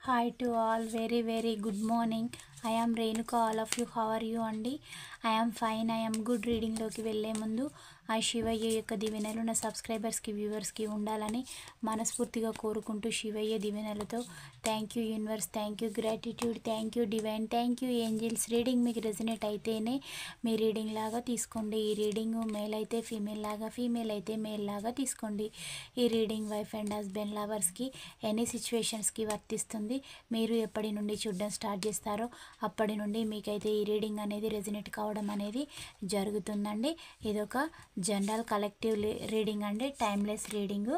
Hi to all, very good morning. I am Renuka. All of you, how are you అండి? I am fine. I am good. రీడింగ్లోకి వెళ్ళే ముందు ఆ శివయ్య యొక్క దీవెనలు నా సబ్స్క్రైబర్స్కి వ్యూవర్స్కి ఉండాలని మనస్ఫూర్తిగా కోరుకుంటూ శివయ్య దీవెనలతో thank you universe, thank you gratitude, thank you divine, thank you angels. Reading మీకు రెజనేట్ అయితేనే మీ రీడింగ్ లాగా తీసుకోండి. ఈ రీడింగ్ మేల్ అయితే ఫీమేల్ లాగా, ఫీమేల్ అయితే మేల్ లాగా తీసుకోండి. ఈ రీడింగ్ వైఫ్ అండ్ హస్బెండ్ లవర్స్కి ఎనీ సిచ్యువేషన్స్కి వర్తిస్తుంది. మీరు ఎప్పటి నుండి చూడడం స్టార్ట్ చేస్తారో అప్పటి నుండి మీకైతే ఈ రీడింగ్ అనేది రెజనేట్ కావడం అనేది జరుగుతుందండి. ఇదొక జనరల్ కలెక్టివ్ రీడింగ్ అండి, టైమ్లెస్ రీడింగు.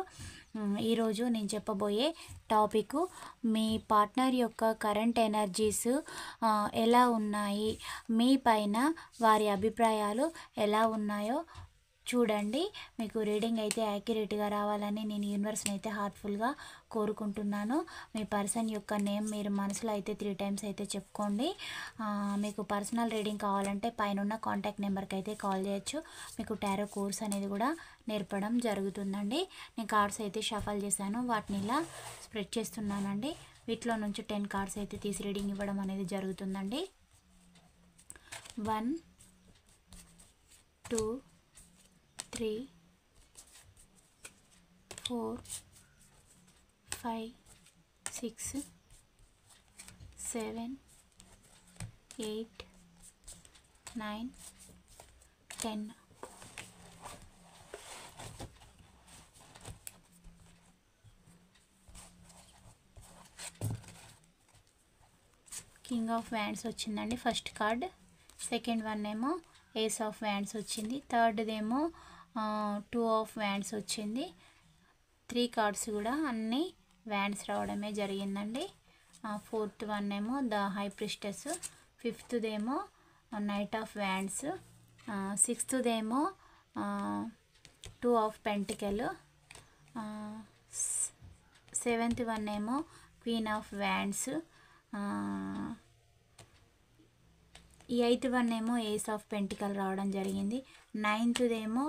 ఈరోజు నేను చెప్పబోయే టాపిక్ మీ పార్ట్నర్ యొక్క కరెంట్ ఎనర్జీస్ ఎలా ఉన్నాయి, మీ పైన వారి అభిప్రాయాలు ఎలా ఉన్నాయో చూడండి. మీకు రీడింగ్ అయితే యాక్యురేట్గా రావాలని నేను యూనివర్స్ని అయితే హార్ట్ఫుల్గా కోరుకుంటున్నాను. మీ పర్సన్ యొక్క నేమ్ మీరు మనసులో అయితే 3 times అయితే చెప్పుకోండి. మీకు పర్సనల్ రీడింగ్ కావాలంటే పైన కాంటాక్ట్ నెంబర్కి అయితే కాల్ చేయొచ్చు. మీకు టారో కోర్స్ అనేది కూడా నేర్పడం జరుగుతుందండి. నేను కార్డ్స్ అయితే షఫల్ చేశాను, వాటిని ఇలా స్ప్రెడ్ చేస్తున్నానండి. వీటిలో నుంచి 10 కార్డ్స్ అయితే తీసి రీడింగ్ ఇవ్వడం అనేది జరుగుతుందండి. 1 2 3 4 5 6 7 8 9 10. కింగ్ ఆఫ్ వ్యాండ్స్ వచ్చిందండి ఫస్ట్ కార్డ్. సెకండ్ వన్ ఏమో ఏస్ ఆఫ్ వ్యాండ్స్ వచ్చింది. థర్డ్దేమో 2 ఆఫ్ వ్యాండ్స్ వచ్చింది. 3 కార్డ్స్ కూడా అన్నీ వ్యాండ్స్ రావడమే జరిగిందండి. ఫోర్త్ వన్ ఏమో ద హై ప్రిస్టెస్, ఫిఫ్త్దేమో నైట్ ఆఫ్ వ్యాండ్స్, సిక్స్త్దేమో 2 ఆఫ్ పెంటికల్, సెవెంత్ వన్ ఏమో క్వీన్ ఆఫ్ వ్యాండ్స్, ఈ 8th వన్ ఏమో ఏస్ ఆఫ్ పెంటికల్ రావడం జరిగింది. 9th ఏమో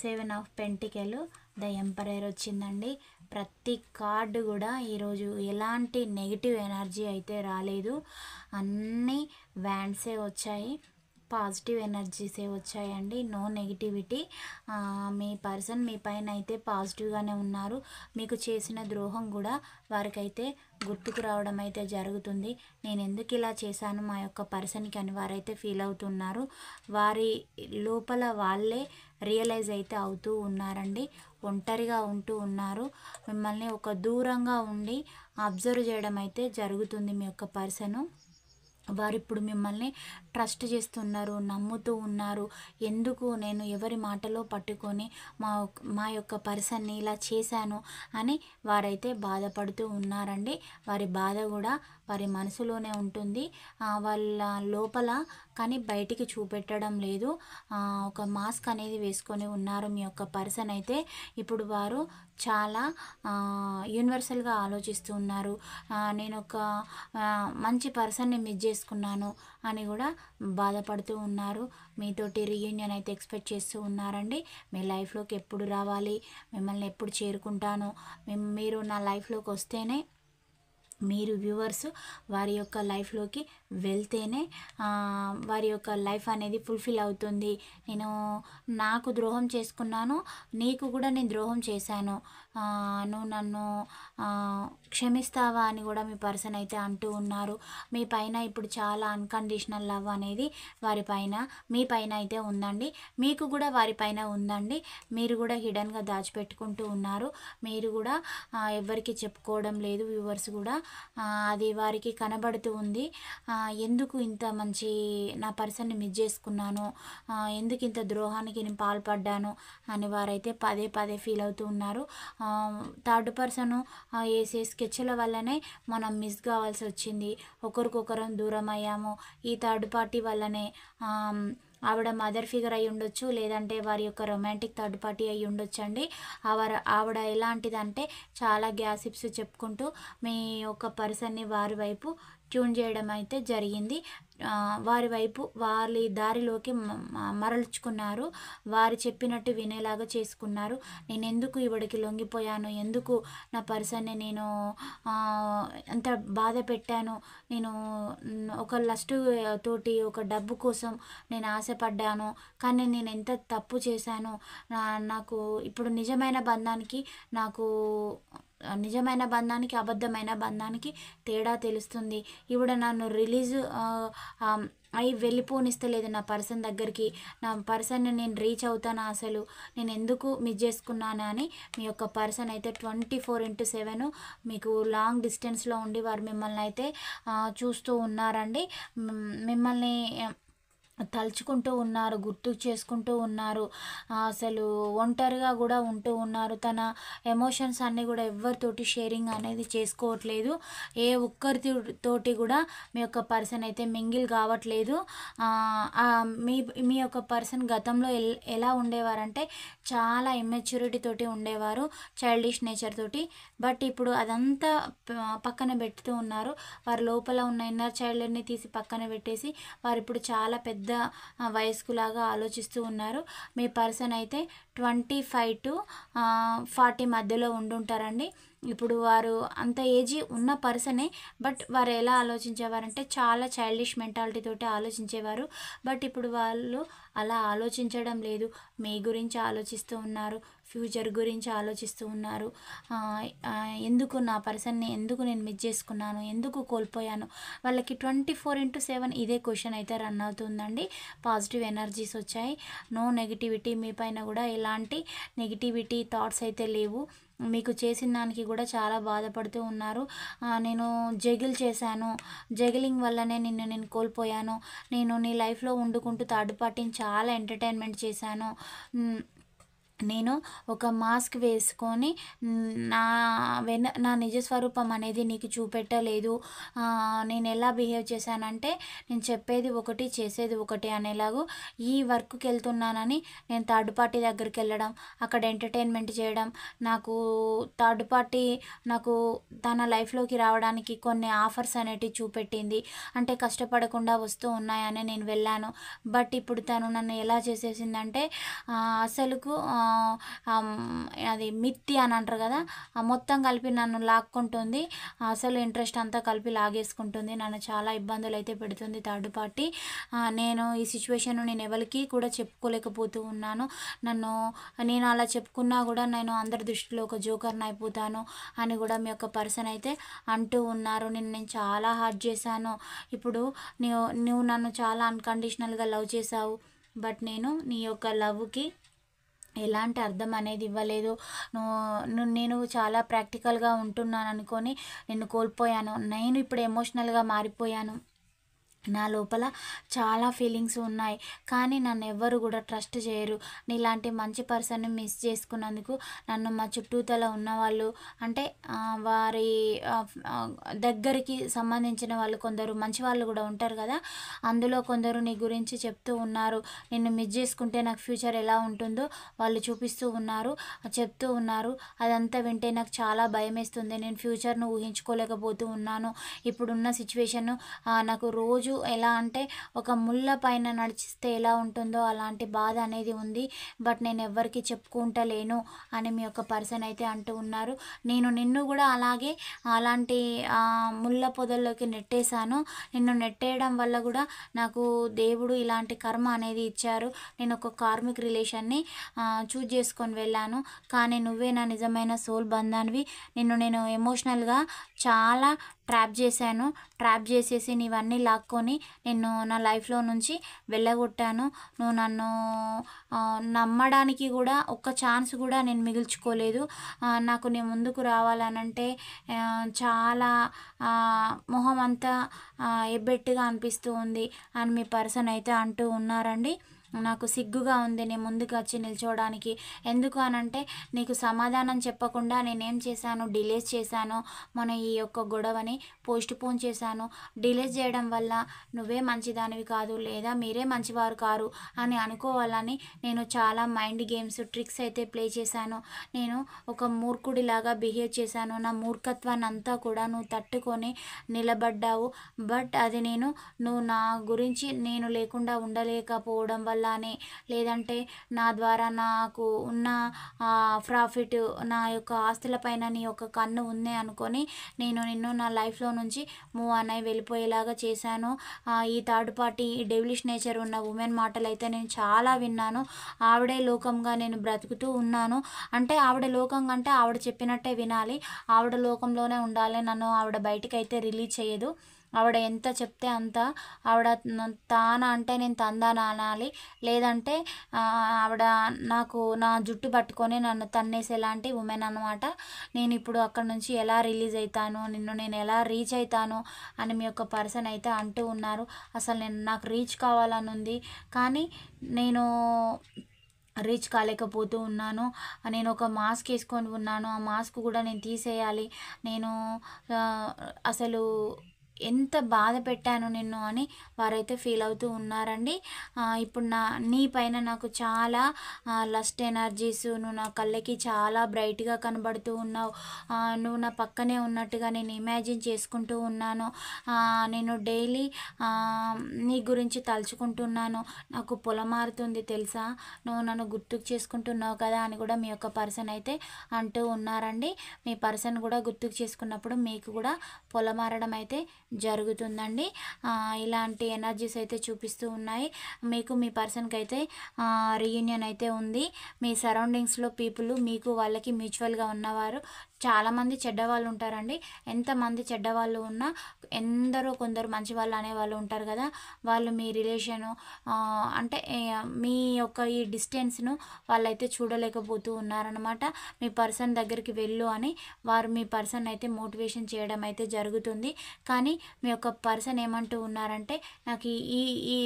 7 ఆఫ్ పెంటికల్, ద ఎంపరర్ వచ్చిందండి. ప్రతి కార్డు కూడా ఈరోజు ఎలాంటి నెగిటివ్ ఎనర్జీ అయితే రాలేదు, అన్నీ వ్యాండ్సే వచ్చాయి, పాజిటివ్ ఎనర్జీసే వచ్చాయండి. No negativity. మీ పర్సన్ మీ పైన అయితే పాజిటివ్గానే ఉన్నారు. మీకు చేసిన ద్రోహం కూడా వారికైతే గుర్తుకు రావడం అయితే జరుగుతుంది. నేను ఎందుకు ఇలా చేశాను మా యొక్క పర్సన్కి అని వారైతే ఫీల్ అవుతున్నారు. వారి లోపల వాళ్ళే రియలైజ్ అయితే అవుతూ ఉన్నారండి. ఒంటరిగా ఉంటూ ఉన్నారు. మిమ్మల్ని ఒక దూరంగా ఉండి అబ్జర్వ్ చేయడం అయితే జరుగుతుంది మీ యొక్క పర్సను. వారు ఇప్పుడు మిమ్మల్ని ట్రస్ట్ చేస్తున్నారు, నమ్ముతూ ఉన్నారు. ఎందుకు నేను ఎవరి మాటలో పట్టుకొని మా యొక్క పర్సన్ని ఇలా చేశాను అని వారైతే బాధపడుతూ ఉన్నారండి. వారి బాధ కూడా వారి మనసులోనే ఉంటుంది, వాళ్ళ లోపల కానీ బయటికి చూపెట్టడం లేదు. ఒక మాస్క్ అనేది వేసుకొని ఉన్నారు మీ యొక్క పర్సన్ అయితే. ఇప్పుడు వారు చాలా యూనివర్సల్గా ఆలోచిస్తూ ఉన్నారు. నేను ఒక మంచి పర్సన్ని మిస్ చేసుకున్నాను అని కూడా బాధపడుతూ ఉన్నారు. మీతోటి రీయూనియన్ అయితే ఎక్స్పెక్ట్ చేస్తూ ఉన్నారండి. మీ లైఫ్లోకి ఎప్పుడు రావాలి, మిమ్మల్ని ఎప్పుడు చేరుకుంటాను, మీరు నా లైఫ్లోకి వస్తేనే, మీరు వ్యూవర్స్ వారి యొక్క లైఫ్లోకి వెళ్తేనే వారి యొక్క లైఫ్ అనేది ఫుల్ఫిల్ అవుతుంది. నేను నాకు ద్రోహం చేసుకున్నాను, నీకు కూడా నేను ద్రోహం చేశాను, నువ్వు నన్ను క్షమిస్తావా అని కూడా మీ పర్సన్ అయితే అంటూ ఉన్నారు. మీ పైన ఇప్పుడు చాలా అన్కండిషనల్ లవ్ అనేది వారిపైన మీ పైన అయితే ఉందండి. మీకు కూడా వారిపైన ఉందండి. మీరు కూడా హిడన్గా దాచిపెట్టుకుంటూ ఉన్నారు. మీరు కూడా ఎవరికి చెప్పుకోవడం లేదు. వ్యూవర్స్ కూడా అది వారికి కనబడుతూ ఉంది. ఎందుకు ఇంత మంచి నా పర్సన్ని మిస్ చేసుకున్నాను, ఎందుకు ఇంత ద్రోహానికి నేను పాల్పడ్డాను అని వారైతే పదే ఫీల్ అవుతూ ఉన్నారు. థర్డ్ పర్సన్ వేసే స్కెచ్ల వల్లనే మనం మిస్ కావాల్సి వచ్చింది, ఒకరికొకరం దూరం అయ్యాము. ఈ థర్డ్ పార్టీ వల్లనే ఆవిడ మదర్ ఫిగర్ అయి ఉండొచ్చు, లేదంటే వారి యొక్క రొమాంటిక్ థర్డ్ పార్టీ అయి ఉండొచ్చు అండి. ఆవిడ ఎలాంటిదంటే చాలా గ్యాసిప్స్ చెప్పుకుంటూ మీ యొక్క పర్సన్ని వారి వైపు ట్యూన్ చేయడం అయితే జరిగింది. వారి వైపు వారి దారిలోకి మరల్చుకున్నారు. వారు చెప్పినట్టు వినేలాగా చేసుకున్నారు. నేను ఎందుకు ఈవిడికి లొంగిపోయాను, ఎందుకు నా పర్సన్ని నేను ఎంత బాధ పెట్టాను నేను. ఒక లస్ట్ తోటి ఒక డబ్బు కోసం నేను ఆశపడ్డాను, కానీ నేను ఎంత తప్పు చేశాను. నాకు ఇప్పుడు నిజమైన బంధానికి అబద్ధమైన బంధానికి తేడా తెలుస్తుంది. ఈవిడ నన్ను రిలీజ్ అయి వెళ్ళిపోనిస్తలేదు నా పర్సన్ దగ్గరికి. నా పర్సన్ని నేను రీచ్ అవుతానా, అసలు నేను ఎందుకు మిస్ చేసుకున్నాను అని మీ యొక్క పర్సన్ అయితే 24/7 మీకు లాంగ్ డిస్టెన్స్లో ఉండి వారు మిమ్మల్ని అయితే చూస్తూ ఉన్నారండి. మిమ్మల్ని తలుచుకుంటూ ఉన్నారు, గుర్తు చేసుకుంటూ ఉన్నారు. అసలు ఒంటరిగా కూడా ఉంటూ ఉన్నారు. తన ఎమోషన్స్ అన్నీ కూడా ఎవరితోటి షేరింగ్ అనేది చేసుకోవట్లేదు. ఏ ఒక్కరితోటి కూడా మీ యొక్క పర్సన్ అయితే మింగిల్ కావట్లేదు. మీ మీ యొక్క పర్సన్ గతంలో ఎలా ఉండేవారంటే చాలా ఇమ్మెచ్యూరిటీ తోటి ఉండేవారు, చైల్డిష్ నేచర్ తోటి. బట్ ఇప్పుడు అదంతా పక్కన పెడుతూ ఉన్నారు. వారి లోపల ఉన్న ఇన్నర్ చైల్డ్ని తీసి పక్కన పెట్టేసి వారు ఇప్పుడు చాలా పెద్ద వయస్కులాగా ఆలోచిస్తూ ఉన్నారు. మీ పర్సన్ అయితే 25 to 40 మధ్యలో ఉండుంటారండి. ఇప్పుడు వారు అంత ఏజీ ఉన్న పర్సనే, బట్ వారు ఎలా ఆలోచించేవారంటే చాలా చైల్డిష్ మెంటాలిటీ తోటి ఆలోచించేవారు. బట్ ఇప్పుడు వాళ్ళు అలా ఆలోచించడం లేదు. మీ గురించి ఆలోచిస్తూ ఉన్నారు, ఫ్యూచర్ గురించి ఆలోచిస్తూ ఉన్నారు. ఎందుకు నా పర్సన్ని ఎందుకు నేను మిస్ చేసుకున్నాను, ఎందుకు కోల్పోయాను, వాళ్ళకి 24/7 ఇదే క్వశ్చన్ అయితే రన్ అవుతుందండి. పాజిటివ్ ఎనర్జీస్ వచ్చాయి. నో నెగిటివిటీ, మీ పైన కూడా ఎలాంటి నెగిటివిటీ థాట్స్ అయితే లేవు. మీకు చేసిన దానికి కూడా చాలా బాధపడుతూ ఉన్నారు. నేను జగిల్ చేశాను, జగిలింగ్ వల్లనే నేను కోల్పోయాను. నేను నీ లైఫ్లో వండుకుంటూ థర్డ్ పార్టీని చాలా ఎంటర్టైన్మెంట్ చేశాను. నేను ఒక మాస్క్ వేసుకొని నా నిజస్వరూపం అనేది నీకు చూపెట్టలేదు. నేను ఎలా బిహేవ్ చేశానంటే నేను చెప్పేది ఒకటి చేసేది ఒకటి అనేలాగూ ఈ వర్క్కి వెళ్తున్నానని నేను థర్డ్ పార్టీ దగ్గరికి వెళ్ళడం, అక్కడ ఎంటర్టైన్మెంట్ చేయడం, నాకు థర్డ్ పార్టీ నాకు తన లైఫ్లోకి రావడానికి కొన్ని ఆఫర్స్ అనేటివి చూపెట్టింది. అంటే కష్టపడకుండా వస్తూ ఉన్నాయని నేను వెళ్ళాను. బట్ ఇప్పుడు తను నన్ను ఎలా చేసేసిందంటే అసలుకు అది మిత్తి అని అంటారు కదా, మొత్తం కలిపి నన్ను లాక్కుంటుంది. అసలు ఇంట్రెస్ట్ అంతా కలిపి లాగేసుకుంటుంది. నన్ను చాలా ఇబ్బందులు అయితే పెడుతుంది థర్డ్ పార్టీ. నేను ఈ సిచ్యువేషన్ నేను ఎవరికి కూడా చెప్పుకోలేకపోతూ ఉన్నాను. నేను అలా చెప్పుకున్నా కూడా నేను అందరి దృష్టిలో ఒక జోకర్ని అయిపోతాను అని కూడా మీ యొక్క పర్సన్ అయితే అంటూ ఉన్నారు. నేను చాలా హర్ట్ చేశాను. ఇప్పుడు నువ్వు నన్ను చాలా అన్కండిషనల్గా లవ్ చేశావు, బట్ నేను నీ యొక్క లవ్కి ఎలాంటి అర్థం అనేది ఇవ్వలేదు. నేను చాలా ప్రాక్టికల్గా ఉంటున్నాను అనుకొని నిన్ను కోల్పోయాను. నేను ఇప్పుడు ఎమోషనల్గా మారిపోయాను. నా లోపల చాలా ఫీలింగ్స్ ఉన్నాయి, కానీ నన్ను ఎవ్వరు కూడా ట్రస్ట్ చేయరు. నీలాంటి మంచి పర్సన్ని మిస్ చేసుకున్నందుకు నన్ను మా చుట్టూతల ఉన్నవాళ్ళు, అంటే వారి దగ్గరికి సంబంధించిన వాళ్ళు కొందరు మంచి వాళ్ళు కూడా ఉంటారు కదా, అందులో కొందరు నీ గురించి చెప్తూ ఉన్నారు. నిన్ను మిస్ చేసుకుంటే నాకు ఫ్యూచర్ ఎలా ఉంటుందో వాళ్ళు చూపిస్తూ ఉన్నారు, చెప్తూ ఉన్నారు. అదంతా వింటే నాకు చాలా భయం వేస్తుంది. నేను ఫ్యూచర్ను ఊహించుకోలేకపోతూ ఉన్నాను. ఇప్పుడున్న సిచ్యువేషన్ నాకు రోజు ఎలా అంటే ఒక ముళ్ళ పైన నడిచిస్తే ఎలా ఉంటుందో అలాంటి బాధ అనేది ఉంది. బట్ నేను ఎవ్వరికి చెప్పుకుంటలేను అని మీ యొక్క పర్సన్ అయితే అంటూ ఉన్నారు. నేను నిన్ను కూడా అలాంటి ముళ్ళ పొదల్లోకి నెట్టేశాను. నిన్ను నెట్టేయడం వల్ల కూడా నాకు దేవుడు ఇలాంటి కర్మ అనేది ఇచ్చారు. నేను ఒక కార్మిక్ రిలేషన్ని చూజ్ చేసుకొని వెళ్ళాను, కానీ నువ్వే నా నిజమైన సోల్ బంధానివి. నేను ఎమోషనల్గా చాలా ట్రాప్ చేసేసి నీవన్నీ లాక్కొని నేను నా లైఫ్లో నుంచి వెళ్ళగొట్టాను. నువ్వు నన్ను నమ్మడానికి కూడా ఒక్క ఛాన్స్ కూడా నేను మిగుల్చుకోలేదు. నాకు నీ ముందుకు రావాలనంటే చాలా మొహం అంతా ఎబ్బెట్టుగా అనిపిస్తూ ఉంది అని మీ పర్సన్ అయితే అంటూ ఉన్నారండి. నాకు సిగ్గుగా ఉంది నీ ముందుకు వచ్చి నిల్చోవడానికి. ఎందుకు అనంటే నీకు సమాధానం చెప్పకుండా నేనేం చేశాను, డిలేస్ చేశాను. మన ఈ యొక్క గొడవని పోస్ట్పోన్ చేశాను. డిలేస్ చేయడం వల్ల నువ్వే మంచిదానివి కాదు, లేదా మీరే మంచివారు కారు అని అనుకోవాలని నేను చాలా మైండ్ గేమ్స్, ట్రిక్స్ అయితే ప్లే చేశాను. నేను ఒక మూర్ఖుడిలాగా బిహేవ్ చేశాను. నా మూర్ఖత్వాన్ని అంతా కూడా నువ్వు తట్టుకొని నిలబడ్డావు. బట్ అది నువ్వు నా గురించి నేను లేకుండా ఉండలేకపోవడం వల్ల అని, లేదంటే నా ద్వారా నాకు ఉన్న ప్రాఫిట్, నా యొక్క ఆస్తులపైన నీ యొక్క కన్ను ఉంది అనుకొని నేను నిన్ను నా లైఫ్లో నుంచి మూవ్ అయి వెళ్ళిపోయేలాగా చేశాను. ఈ థర్డ్ పార్టీ డెవిలిష్ నేచర్ ఉన్న ఉమెన్ మాటలు అయితే నేను చాలా విన్నాను. ఆవిడే లోకంగా నేను బ్రతుకుతూ ఉన్నాను. అంటే ఆవిడ లోకంగా అంటే ఆవిడ చెప్పినట్టే వినాలి, ఆవిడ లోకంలోనే ఉండాలి. నన్ను ఆవిడ బయటికి అయితే రిలీజ్ చేయదు. ఆవిడ ఎంత చెప్తే అంత. ఆవిడ తాన అంటే నేను తందాన అనాలి, లేదంటే ఆవిడ నాకు నా జుట్టు పట్టుకొని నన్ను తన్నేసేలాంటి ఉమెన్ అనమాట. నేను ఇప్పుడు అక్కడ నుంచి ఎలా రిలీజ్ అవుతాను, నిన్ను నేను ఎలా రీచ్ అవుతాను అని మీ యొక్క పర్సన్ అయితే అంటూ ఉన్నారు. అసలు నాకు రీచ్ కావాలని ఉంది, కానీ నేను రీచ్ కాలేకపోతూ ఉన్నాను. నేను ఒక మాస్క్ వేసుకొని ఉన్నాను, ఆ మాస్క్ కూడా నేను తీసేయాలి. నేను అసలు ఎంత బాధ పెట్టాను నిన్ను అని వారైతే ఫీల్ అవుతూ ఉన్నారండి. ఇప్పుడు నీ పైన నాకు చాలా లస్ట్ ఎనర్జీస్, నువ్వు నా కళ్ళకి చాలా బ్రైట్గా కనబడుతూ ఉన్నావు. నువ్వు నా పక్కనే ఉన్నట్టుగా నేను ఇమాజిన్ చేసుకుంటూ ఉన్నాను. నేను డైలీ నీ గురించి తలుచుకుంటున్నాను. నాకు పొలమారుతుంది తెలుసా, నువ్వు నన్ను గుర్తుకు చేసుకుంటున్నావు కదా అని కూడా మీ యొక్క పర్సన్ అయితే అంటూ ఉన్నారండి. మీ పర్సన్ కూడా గుర్తుకు చేసుకున్నప్పుడు మీకు కూడా పొలమారడం అయితే జరుగుతుందండి. ఇలాంటి ఎనర్జీస్ అయితే చూపిస్తూ ఉన్నాయి. మీకు మీ పర్సన్కి అయితే రీయూనియన్ అయితే ఉంది. మీ సరౌండింగ్స్లో పీపుల్ మీకు వాళ్ళకి మ్యూచువల్గా ఉన్నవారు చాలామంది చెడ్డవాళ్ళు ఉంటారండి. ఎంతమంది చెడ్డవాళ్ళు ఉన్నా ఎందరో కొందరు మంచి వాళ్ళు అనేవాళ్ళు ఉంటారు కదా, వాళ్ళు మీ రిలేషను అంటే మీ యొక్క ఈ డిస్టెన్స్ను వాళ్ళైతే చూడలేకపోతూ ఉన్నారనమాట. మీ పర్సన్ దగ్గరికి వెళ్ళు అని వారు మీ పర్సన్ అయితే మోటివేషన్ చేయడం అయితే జరుగుతుంది. కానీ మీ యొక్క పర్సన్ ఏమంటూ ఉన్నారంటే, నాకు ఈ ఈ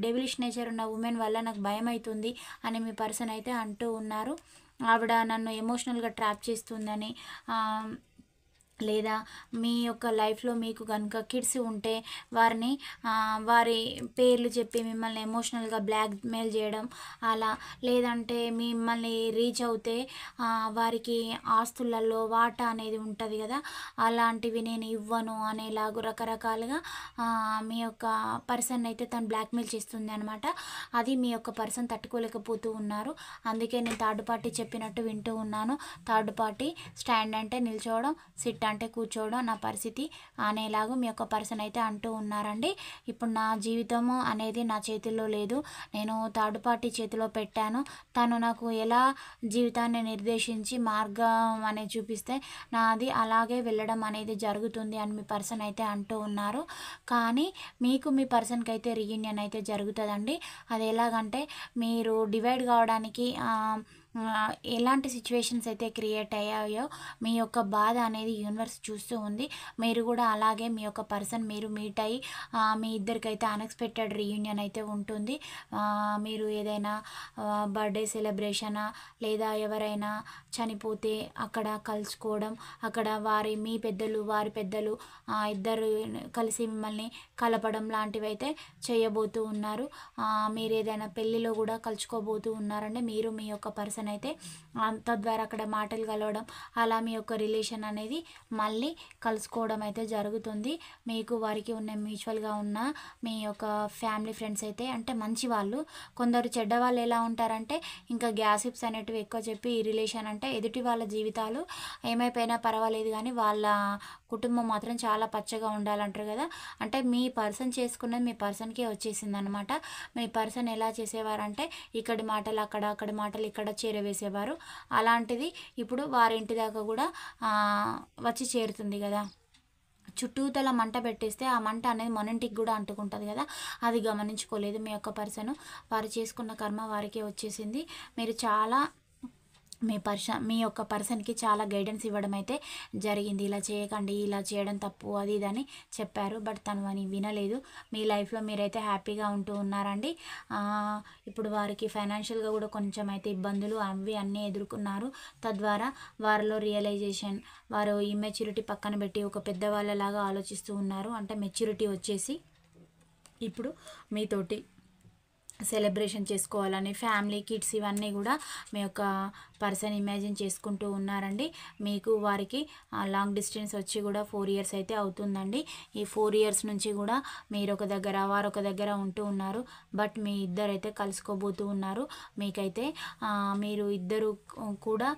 డెవిలిష్ నేచర్ ఉన్న ఉమెన్ వల్ల నాకు భయం అవుతుంది అని మీ పర్సన్ అయితే అంటూ ఉన్నారు. ఆవిడ నన్ను ఎమోషనల్గా ట్రాప్ చేస్తుందని, లేదా మీ యొక్క లైఫ్లో మీకు కనుక కిడ్స్ ఉంటే వారిని వారి పేర్లు చెప్పి మిమ్మల్ని ఎమోషనల్గా బ్లాక్మెయిల్ చేయడం, అలా లేదంటే మిమ్మల్ని రీచ్ అవుతే వారికి ఆస్తులలో వాటా అనేది ఉంటుంది కదా, అలాంటివి నేను ఇవ్వను అనేలాగు రకరకాలుగా మీ యొక్క పర్సన్ అయితే తను బ్లాక్మెయిల్ చేస్తుంది అనమాట. అది మీ యొక్క పర్సన్ తట్టుకోలేకపోతూ ఉన్నారు. అందుకే నేను థర్డ్ పార్టీ చెప్పినట్టు వింటూ ఉన్నాను. థర్డ్ పార్టీ స్టాండ్ అంటే నిల్చోవడం, సిట్ అంటే కూర్చోవడం నా పరిస్థితి అనేలాగా మీ యొక్క పర్సన్ అయితే అంటూ ఉన్నారండి. ఇప్పుడు నా జీవితము అనేది నా చేతిలో లేదు, నేను థర్డ్ పార్టీ చేతిలో పెట్టాను. తను నాకు ఎలా జీవితాన్ని నిర్దేశించి మార్గం అనేది చూపిస్తే నాది అలాగే వెళ్ళడం అనేది జరుగుతుంది అని మీ పర్సన్ అయితే అంటూ ఉన్నారు. కానీ మీకు మీ పర్సన్కి అయితే రీయూనియన్ అయితే జరుగుతుందండి. అది ఎలాగంటే, మీరు డివైడ్ కావడానికి ఎలాంటి సిచ్యువేషన్స్ అయితే క్రియేట్ అయ్యాయో మీ యొక్క బాధ అనేది యూనివర్స్ చూస్తూ ఉంది. మీరు కూడా అలాగే మీ యొక్క పర్సన్ మీరు మీట్ అయ్యి మీ ఇద్దరికైతే అన్ఎక్స్పెక్టెడ్ రీయూనియన్ అయితే ఉంటుంది. మీరు ఏదైనా బర్త్డే సెలబ్రేషనా, లేదా ఎవరైనా చనిపోతే అక్కడ కలుసుకోవడం, అక్కడ మీ పెద్దలు వారి పెద్దలు ఇద్దరు కలిసి మిమ్మల్ని కలపడం లాంటివి అయితే చేయబోతూ ఉన్నారు. మీరు ఏదైనా పెళ్ళిలో కూడా కలుసుకోబోతూ ఉన్నారంటే మీరు మీ యొక్క పర్సన్ అయితే తద్వారా అక్కడ మాటలు కలవడం, అలా మీ యొక్క రిలేషన్ అనేది మళ్ళీ కలుసుకోవడం అయితే జరుగుతుంది. మీకు వారికి ఉన్న మ్యూచువల్గా ఉన్న మీ యొక్క ఫ్యామిలీ ఫ్రెండ్స్ అయితే అంటే మంచి వాళ్ళు. కొందరు చెడ్డవాళ్ళు ఎలా ఉంటారంటే ఇంకా గ్యాసిప్స్ అనేటివి ఎక్కువ చెప్పి ఈ రిలేషన్ అంటే ఎదుటి వాళ్ళ జీవితాలు ఏమైపోయినా పర్వాలేదు కానీ వాళ్ళ కుటుంబం మాత్రం చాలా పచ్చగా ఉండాలంటారు కదా, అంటే మీ పర్సన్ చేసుకున్నది మీ పర్సన్కే వచ్చేసింది అనమాట. మీ పర్సన్ ఎలా చేసేవారంటే ఇక్కడి మాటలు అక్కడ, అక్కడి మాటలు ఇక్కడ చేరవేసేవారు. అలాంటిది ఇప్పుడు వారింటి దాకా కూడా వచ్చి చేరుతుంది కదా. చుట్టూతల మంట పెట్టేస్తే ఆ మంట అనేది మనంటికి కూడా అంటుకుంటుంది కదా, అది గమనించుకోలేదు మీ యొక్క పర్సన్. వారు చేసుకున్న కర్మ వారికే వచ్చేసింది. మీరు చాలా మీ యొక్క పర్సన్కి చాలా గైడెన్స్ ఇవ్వడం అయితే జరిగింది. ఇలా చేయకండి, ఇలా చేయడం తప్పు, అది ఇదని చెప్పారు. బట్ తను అని వినలేదు. మీ లైఫ్లో మీరైతే హ్యాపీగా ఉంటూ ఉన్నారండి. ఇప్పుడు వారికి ఫైనాన్షియల్గా కూడా కొంచెం అయితే ఇబ్బందులు అవి అన్నీ ఎదుర్కొన్నారు. తద్వారా వారిలో రియలైజేషన్, వారు ఇమ్మెచ్యూరిటీ పక్కన పెట్టి ఒక పెద్దవాళ్ళలాగా ఆలోచిస్తూ ఉన్నారు. అంటే మెచ్యూరిటీ వచ్చేసి ఇప్పుడు మీతోటి సెలబ్రేషన్ చేసుకోవాలని, ఫ్యామిలీ కిడ్స్ ఇవన్నీ కూడా మీ యొక్క పర్సన్ ఇమాజిన్ చేసుకుంటూ ఉన్నారండి. మీకు వారికి లాంగ్ డిస్టెన్స్ వచ్చి కూడా 4 ఇయర్స్ అయితే అవుతుందండి. ఈ 4 ఇయర్స్ నుంచి కూడా మీరు ఒక దగ్గర వారొక దగ్గర ఉంటూ ఉన్నారు. బట్ మీ ఇద్దరైతే కలుసుకోబోతూ ఉన్నారు. మీకైతే మీరు ఇద్దరు కూడా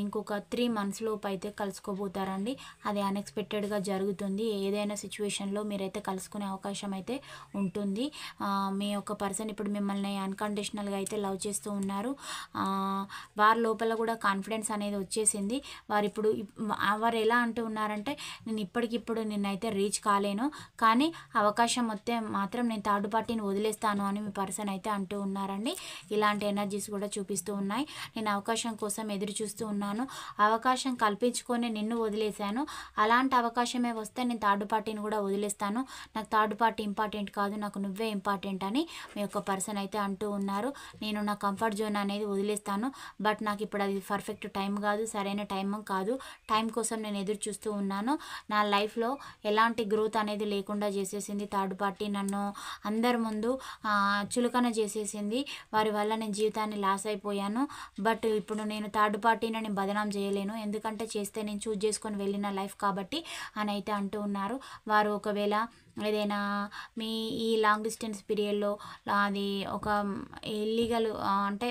ఇంకొక 3 months లోపు అయితే కలుసుకోబోతారండి. అది అన్ఎక్స్పెక్టెడ్గా జరుగుతుంది. ఏదైనా సిచ్యువేషన్లో మీరైతే కలుసుకునే అవకాశం అయితే ఉంటుంది. మీ యొక్క పర్సన్ ఇప్పుడు మిమ్మల్ని అన్కండిషనల్గా అయితే లవ్ చేస్తూ ఉన్నారు. వారి లోపల కూడా కాన్ఫిడెన్స్ అనేది వచ్చేసింది. వారు ఎలా అంటూ ఉన్నారంటే, నేను ఇప్పటికిప్పుడు నిన్నైతే రీచ్ కాలేను, కానీ అవకాశం వస్తే మాత్రం నేను థర్డ్ పార్టీని వదిలేస్తాను అని మీ పర్సన్ అయితే అంటూ ఉన్నారండి. ఇలాంటి ఎనర్జీస్ కూడా చూపిస్తూ ఉన్నాయి. నేను అవకాశం కోసం ఎదురు చూస్తూ ఉన్నాను, అవకాశం కల్పించుకొని నిన్ను వదిలేశాను, అలాంటి అవకాశమే వస్తే నేను థర్డ్ పార్టీని కూడా వదిలేస్తాను, నాకు థర్డ్ పార్టీ ఇంపార్టెంట్ కాదు, నాకు నువ్వే ఇంపార్టెంట్ అని మీ యొక్క పర్సన్ అయితే అంటూ ఉన్నారు. నేను నా కంఫర్ట్ జోన్ అనేది వదిలేస్తాను, బట్ నాకు ఇప్పుడు అది పర్ఫెక్ట్ టైం కాదు, సరైన టైం కాదు, టైం కోసం నేను ఎదురు చూస్తూ ఉన్నాను. నా లైఫ్లో ఎలాంటి గ్రోత్ అనేది లేకుండా చేసేసింది థర్డ్ పార్టీ, నన్ను అందరి ముందు చులకన చేసేసింది, వారి వల్ల నేను జీవితాన్ని లాస్ అయిపోయాను. బట్ ఇప్పుడు నేను థర్డ్ పార్టీని నేను బదనాం చేయలేను, ఎందుకంటే చేస్తే నేను చూజ్ చేసుకొని వెళ్ళిన లైఫ్ కాబట్టి అని అయితే అంటూ ఉన్నారు. వారు ఒకవేళ ఏదైనా మీ ఈ లాంగ్ డిస్టెన్స్ పీరియడ్లో అది ఒక ఇల్లీగల్ అంటే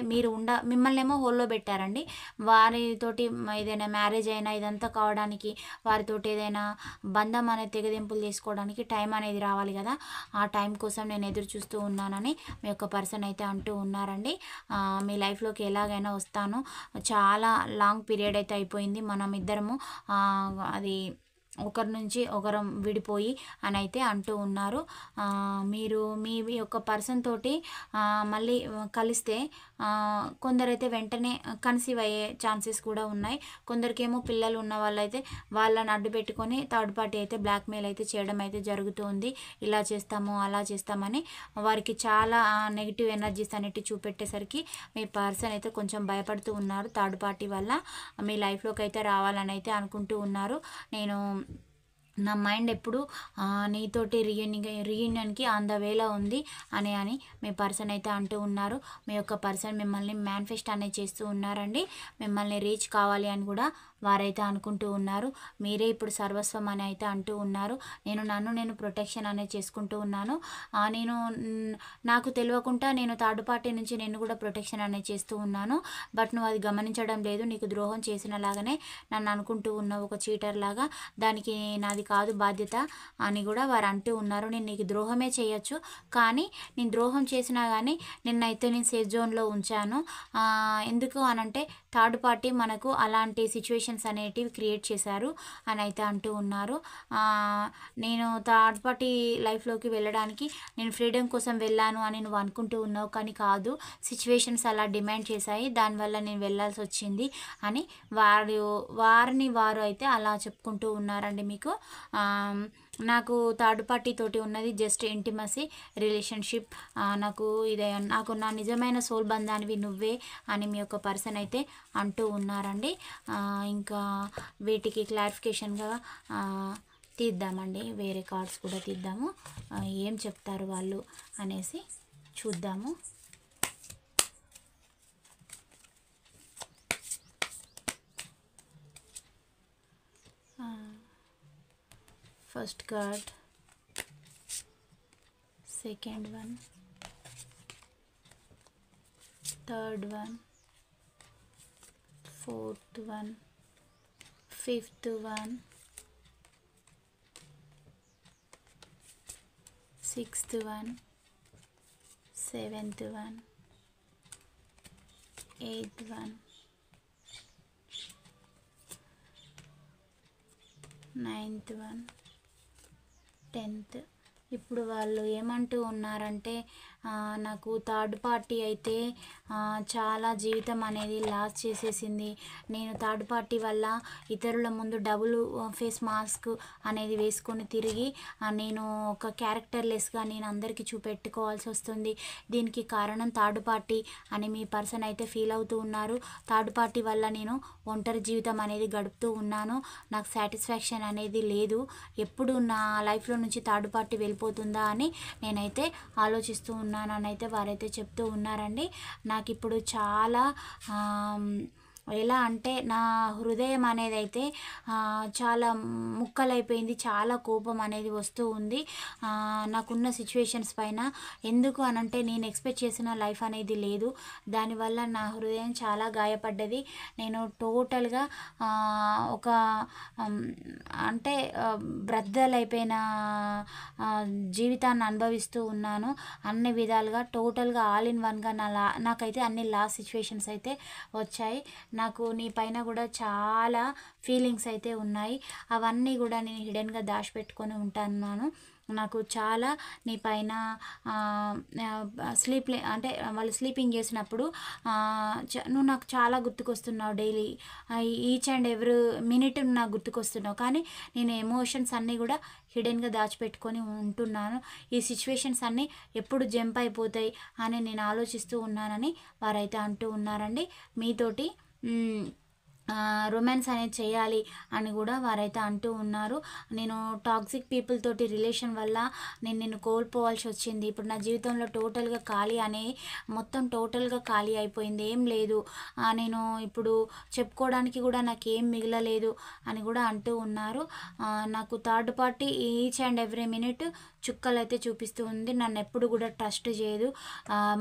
మిమ్మల్ని ఏమో హోల్లో పెట్టారండి, వారితోటి ఏదైనా మ్యారేజ్ అయినా ఇదంతా కావడానికి, వారితోటి ఏదైనా బంధం అనేది తెగదింపులు చేసుకోవడానికి టైం అనేది రావాలి కదా, ఆ టైం కోసం నేను ఎదురు చూస్తూ ఉన్నానని మీ యొక్క పర్సన్ అయితే అంటూ ఉన్నారండి. మీ లైఫ్లోకి ఎలాగైనా వస్తాను, చాలా లాంగ్ పీరియడ్ అయితే అయిపోయింది మనం ఇద్దరము అది ఒకరి నుంచి ఒకరం విడిపోయి అని అయితే అంటూ ఉన్నారు. మీరు మీ యొక్క పర్సన్ తోటి మళ్ళీ కలిస్తే కొందరైతే వెంటనే కన్సీవ్ అయ్యే ఛాన్సెస్ కూడా ఉన్నాయి. కొందరికేమో పిల్లలు ఉన్న వాళ్ళైతే వాళ్ళని అడ్డు పెట్టుకొని థర్డ్ పార్టీ అయితే బ్లాక్మెయిల్ అయితే చేయడం అయితే జరుగుతుంది. ఇలా చేస్తాము అలా చేస్తామని వారికి చాలా నెగిటివ్ ఎనర్జీస్ అనేటివి చూపెట్టేసరికి మీ పర్సన్ అయితే కొంచెం భయపడుతూ ఉన్నారు. థర్డ్ పార్టీ వల్ల మీ లైఫ్లోకి అయితే రావాలని అయితే అనుకుంటూ ఉన్నారు. నా మైండ్ ఎప్పుడు నీతోటి రీయూనియన్కి ఆన్ ద వేలో ఉంది అని మీ పర్సన్ అయితే అంటూ ఉన్నారు. మీ యొక్క పర్సన్ మిమ్మల్ని మేనిఫెస్ట్ అనేది చేస్తూ ఉన్నారండి. మిమ్మల్ని రీచ్ కావాలి అని కూడా వారైతే అనుకుంటూ ఉన్నారు. మీరే ఇప్పుడు సర్వస్వం అని అయితే అంటూ ఉన్నారు. నేను ప్రొటెక్షన్ అనేది చేసుకుంటూ ఉన్నాను, నాకు తెలియకుండా నేను థర్డ్ పార్టీ నుంచి నేను కూడా ప్రొటెక్షన్ అనేది చేస్తూ ఉన్నాను, బట్ నువ్వు అది గమనించడం లేదు, నీకు ద్రోహం చేసిన లాగానే నన్ను అనుకుంటూ ఉన్నావు, ఒక చీటర్ లాగా, దానికి నాది కాదు బాధ్యత అని కూడా వారు అంటూ ఉన్నారు. నేను నీకు ద్రోహమే చేయొచ్చు, కానీ నేను ద్రోహం చేసినా కానీ నిన్నైతే నేను సేఫ్ జోన్లో ఉంచాను. ఎందుకు అనంటే థర్డ్ పార్టీ మనకు అలాంటి సిచ్యువేషన్స్ అనేటివి క్రియేట్ చేశారు అని అయితే అంటూ ఉన్నారు. నేను థర్డ్ పార్టీ లైఫ్లోకి వెళ్ళడానికి నేను ఫ్రీడమ్ కోసం వెళ్ళాను అని నువ్వు అనుకుంటూ ఉన్నావు, కానీ కాదు, సిచ్యువేషన్స్ అలా డిమాండ్ చేశాయి, దానివల్ల నేను వెళ్ళాల్సి వచ్చింది అని వారు అయితే అలా చెప్పుకుంటూ ఉన్నారండి. మీకు నాకు థర్డ్ పార్టీ తోటి ఉన్నది జస్ట్ ఇంటిమసీ రిలేషన్షిప్, నాకు నా నిజమైన సోల్ బంధానివి నువ్వే అని మీ యొక్క పర్సన్ అయితే అంటూ ఉన్నారండి. ఇంకా వీటికి క్లారిఫికేషన్గా తీద్దామండి, వేరే కార్డ్స్ కూడా తీద్దాము, ఏం చెప్తారు వాళ్ళు అనేసి చూద్దాము. First card, second one, third one, fourth one, fifth one, sixth one, seventh one, eighth one, ninth one, 10th. ఇప్పుడు వాళ్ళు ఏమంటూ ఉన్నారంటే, నాకు థర్డ్ పార్టీ అయితే చాలా జీవితం అనేది లాస్ చేసేసింది, నేను థర్డ్ పార్టీ వల్ల ఇతరుల ముందు డబుల్ ఫేస్ మాస్క్ అనేది వేసుకొని తిరిగి నేను ఒక క్యారెక్టర్లెస్గా నేను అందరికీ చూపెట్టుకోవాల్సి వస్తుంది, దీనికి కారణం థర్డ్ పార్టీ అని మీ పర్సన్ అయితే ఫీల్ అవుతూ ఉన్నారు. థర్డ్ పార్టీ వల్ల నేను ఒంటరి జీవితం అనేది గడుపుతూ ఉన్నాను, నాకు సాటిస్ఫాక్షన్ అనేది లేదు, ఎప్పుడు నా లైఫ్లో నుంచి థర్డ్ పార్టీ వెళ్ళిపోతుందా అని నేనైతే ఆలోచిస్తూ ఉన్నాను అని అయితే వారైతే చెప్తూ ఉన్నారండి. నాకు ఇప్పుడు చాలా ఎలా అంటే నా హృదయం అనేది అయితే చాలా ముక్కలైపోయింది. చాలా కోపం అనేది వస్తూ ఉంది నాకున్న సిచ్యువేషన్స్ పైన. ఎందుకు అనంటే నేను ఎక్స్పెక్ట్ చేసిన లైఫ్ అనేది లేదు. దానివల్ల నా హృదయం చాలా గాయపడ్డది. నేను టోటల్గా ఒక అంటే బ్రద్దలైపోయిన జీవితాన్ని అనుభవిస్తూ ఉన్నాను. అన్ని విధాలుగా టోటల్గా ఆల్ ఇన్ వన్గా నాకైతే అన్ని లాస్ట్ సిచ్యువేషన్స్ అయితే వచ్చాయి. నాకు నీ పైన కూడా చాలా ఫీలింగ్స్ అయితే ఉన్నాయి. అవన్నీ కూడా నేను హిడెన్గా దాచిపెట్టుకొని ఉంటాను. నాకు చాలా నీ పైన అంటే వాళ్ళు స్లీపింగ్ చేసినప్పుడు నువ్వు నాకు చాలా గుర్తుకొస్తున్నావు. Daily each and every minute నాకు గుర్తుకొస్తున్నావు. కానీ నేను ఎమోషన్స్ అన్నీ కూడా హిడెన్గా దాచిపెట్టుకొని ఉంటున్నాను. ఈ సిచ్యువేషన్స్ అన్నీ ఎప్పుడు జంప్ అయిపోతాయి అని నేను ఆలోచిస్తూ ఉన్నానని వారైతే అంటూ ఉన్నారండి. మీతోటి రొమాన్స్ అనేది చేయాలి అని కూడా వారైతే అంటూ ఉన్నారు. నేను టాక్సిక్ పీపుల్ తోటి రిలేషన్ వల్ల నేను కోల్పోవాల్సి వచ్చింది. ఇప్పుడు నా జీవితంలో టోటల్గా ఖాళీ మొత్తం టోటల్గా ఖాళీ అయిపోయింది. ఏం లేదు. నేను ఇప్పుడు చెప్పుకోవడానికి కూడా నాకు ఏం మిగలలేదు అని కూడా అంటూ ఉన్నారు. నాకు third party each and every minute చుక్కలు అయితే చూపిస్తూ ఉంది. నన్ను ఎప్పుడు కూడా ట్రస్ట్ చేయదు.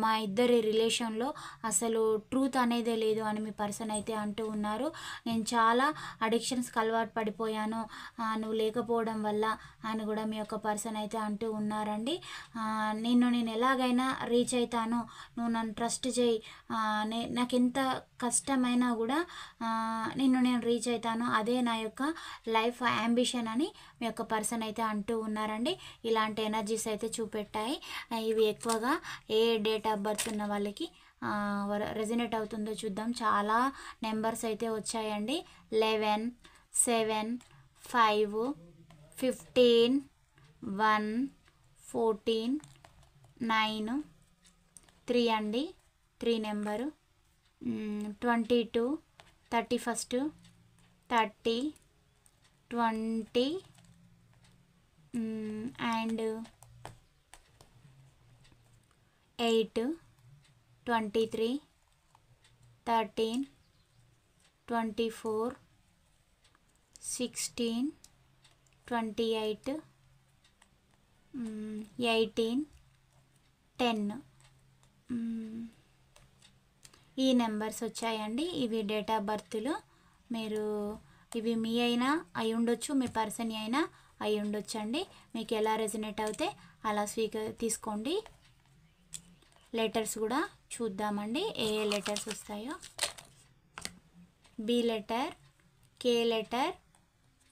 మా ఇద్దరి రిలేషన్లో అసలు ట్రూత్ అనేదే లేదు అని మీ పర్సన్ అయితే అంటూ ఉన్నారు. నేను చాలా అడిక్షన్స్కి అలవాటు పడిపోయాను నువ్వు లేకపోవడం వల్ల అని కూడా మీ యొక్క పర్సన్ అయితే అంటూ ఉన్నారండి. నేను ఎలాగైనా రీచ్ అవుతాను, నువ్వు నన్ను ట్రస్ట్ చేయి, నాకు ఎంత కష్టమైనా కూడా నేను రీచ్ అవుతాను, అదే నా యొక్క లైఫ్ యాంబిషన్ అని మీ యొక్క పర్సన్ అయితే అంటూ ఉన్నారండి. ఇలాంటి ఎనర్జీస్ అయితే చూపెట్టాయి. ఇవి ఎక్కువగా ఏ డేట్ ఆఫ్ బర్త్ ఉన్న వాళ్ళకి రెజనేట్ అవుతుందో చూద్దాం. చాలా నెంబర్స్ అయితే వచ్చాయండి. 11, 7, 5, 15, 1, 14, 9, 3 అండి. 3 నెంబరు 22, 31, 30, 20 అండ్ 8, 23, 13, 24, 16, 28, 18, 10 ఈ నెంబర్స్ వచ్చాయండి. ఇవి డేట్ ఆఫ్ బర్త్లు. మీరు ఇవి మీ అయినా అయి ఉండొచ్చు, మీ పర్సన్ అయినా అయి ఉండొచ్చు అండి. మీకు ఎలా రెజనేట్ అవుతే అలా తీసుకోండి. లెటర్స్ కూడా చూద్దామండి, ఏ లెటర్స్ వస్తాయో. B letter, K letter,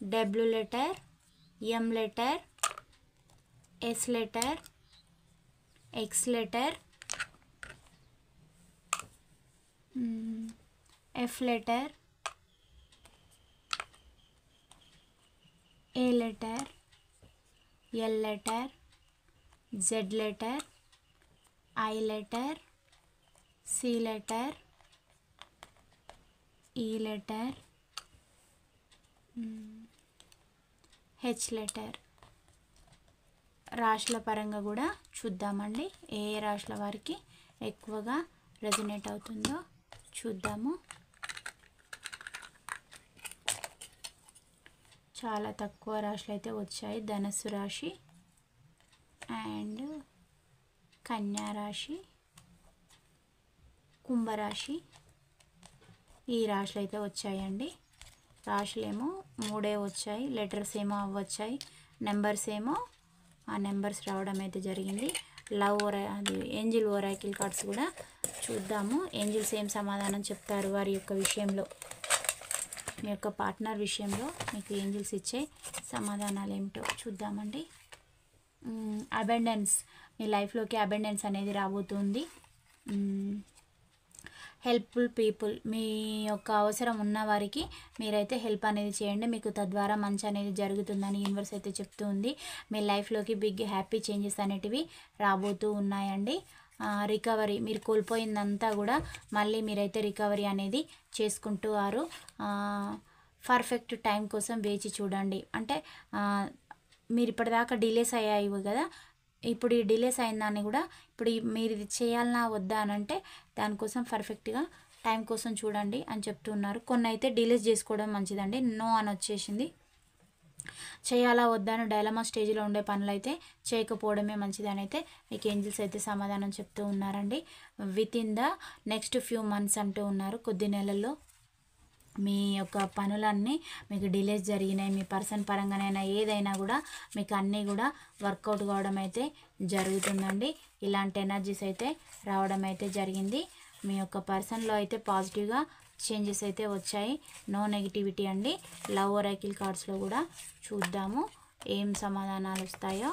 W letter, M letter, S letter, X letter, F letter, A letter, L letter, Z letter, I letter, C letter, E letter, H letter. రాశుల పరంగా కూడా చూద్దామండి, ఏ రాశుల వారికి ఎక్కువగా రెజనేట్ అవుతుందో చూద్దాము. చాలా తక్కువ రాశులు అయితే వచ్చాయి. ధనుస్సు రాశి అండ్ కన్యా రాశి, కుంభరాశి, ఈ రాశులు అయితే వచ్చాయండి. రాశులేమో 3 వచ్చాయి, లెటర్స్ ఏమో వచ్చాయి, నెంబర్స్ ఏమో ఆ నెంబర్స్ రావడం అయితే జరిగింది. అది ఏంజిల్ ఓరాకిల్ కార్డ్స్ కూడా చూద్దాము. ఏంజిల్స్ ఏం సమాధానం చెప్తారు వారి యొక్క విషయంలో, మీ యొక్క పార్ట్నర్ విషయంలో మీకు ఏంజిల్స్ ఇచ్చే సమాధానాలు ఏమిటో చూద్దామండి. అబెండెన్స్, మీ లైఫ్లోకి అబెండెన్స్ అనేది రాబోతుంది. హెల్ప్ఫుల్ పీపుల్, మీ యొక్క అవసరం ఉన్న వారికి మీరైతే హెల్ప్ అనేది చేయండి, మీకు తద్వారా మంచి అనేది జరుగుతుందని యూనివర్స్ అయితే చెప్తూ ఉంది. మీ లైఫ్లోకి బిగ్ హ్యాపీ చేంజెస్ అనేటివి రాబోతూ ఉన్నాయండి. రికవరీ, మీరు కోల్పోయిందంతా కూడా మళ్ళీ మీరైతే రికవరీ అనేది చేసుకుంటారు. పర్ఫెక్ట్ టైం కోసం వేచి చూడండి. అంటే మీరు ఇప్పటిదాకా డిలేస్ అయ్యాయి కదా, ఇప్పుడు ఈ డిలేస్ అయిన దాన్ని కూడా ఇప్పుడు మీరు ఇది చేయాలన్నా వద్దా అని అంటే దానికోసం పర్ఫెక్ట్గా టైం కోసం చూడండి అని చెప్తున్నారు. కొన్ని అయితే డిలీట్ చేసుకోవడం మంచిదండి. నో అని వచ్చేసింది. చేయాలా వద్దా అని డైలమా స్టేజ్లో ఉండే పనులైతే చేయకపోవడమే మంచిదని అయితే మీకు ఏంజిల్స్ అయితే సమాధానం చెప్తూ ఉన్నారండి. With in the next few months అంటూ ఉన్నారు. కొద్ది నెలల్లో మీ యొక్క పనులన్నీ మీకు డిలేస్ జరిగినాయి. మీ పర్సన్ పరంగానైనా ఏదైనా కూడా మీకు అన్నీ కూడా వర్కౌట్ కావడం అయితే జరుగుతుందండి. ఇలాంటి ఎనర్జీస్ అయితే రావడం అయితే జరిగింది. మీ యొక్క పర్సన్లో అయితే పాజిటివ్గా చేంజెస్ అయితే వచ్చాయి. నో నెగిటివిటీ అండి. లవ్ ఒరాకిల్ కార్డ్స్లో కూడా చూద్దాము ఏం సమాధానాలు వస్తాయో.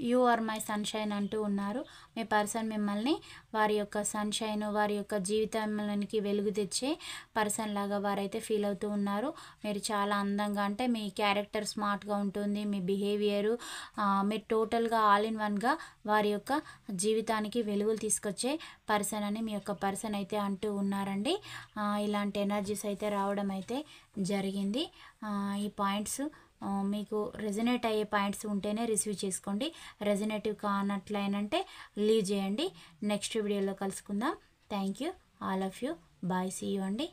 యు ఆర్ మై సన్షైన్ అంటూ ఉన్నారు. మీ పర్సన్ మిమ్మల్ని వారి యొక్క సన్షైన్, వారి యొక్క జీవితంలోనికి వెలుగు తెచ్చే పర్సన్ లాగా వారైతే ఫీల్ అవుతూ ఉన్నారు. మీరు చాలా అందంగా, అంటే మీ క్యారెక్టర్ స్మార్ట్గా ఉంటుంది, మీ బిహేవియరు, మీరు టోటల్గా ఆల్ ఇన్ వన్గా వారి యొక్క జీవితానికి వెలుగులు తీసుకొచ్చే పర్సన్ అని మీ యొక్క పర్సన్ అయితే అంటూ ఉన్నారండి. ఇలాంటి ఎనర్జీస్ అయితే రావడం అయితే జరిగింది. ఈ పాయింట్స్ మీకు రెజనేట్ అయ్యే పాయింట్స్ ఉంటేనే రిసీవ్ చేసుకోండి. రెజనేటివ్ కానట్లయినంటే లీవ్ చేయండి. నెక్స్ట్ వీడియోలో కలుసుకుందాం. Thank you all of you. Bye. See you అండి.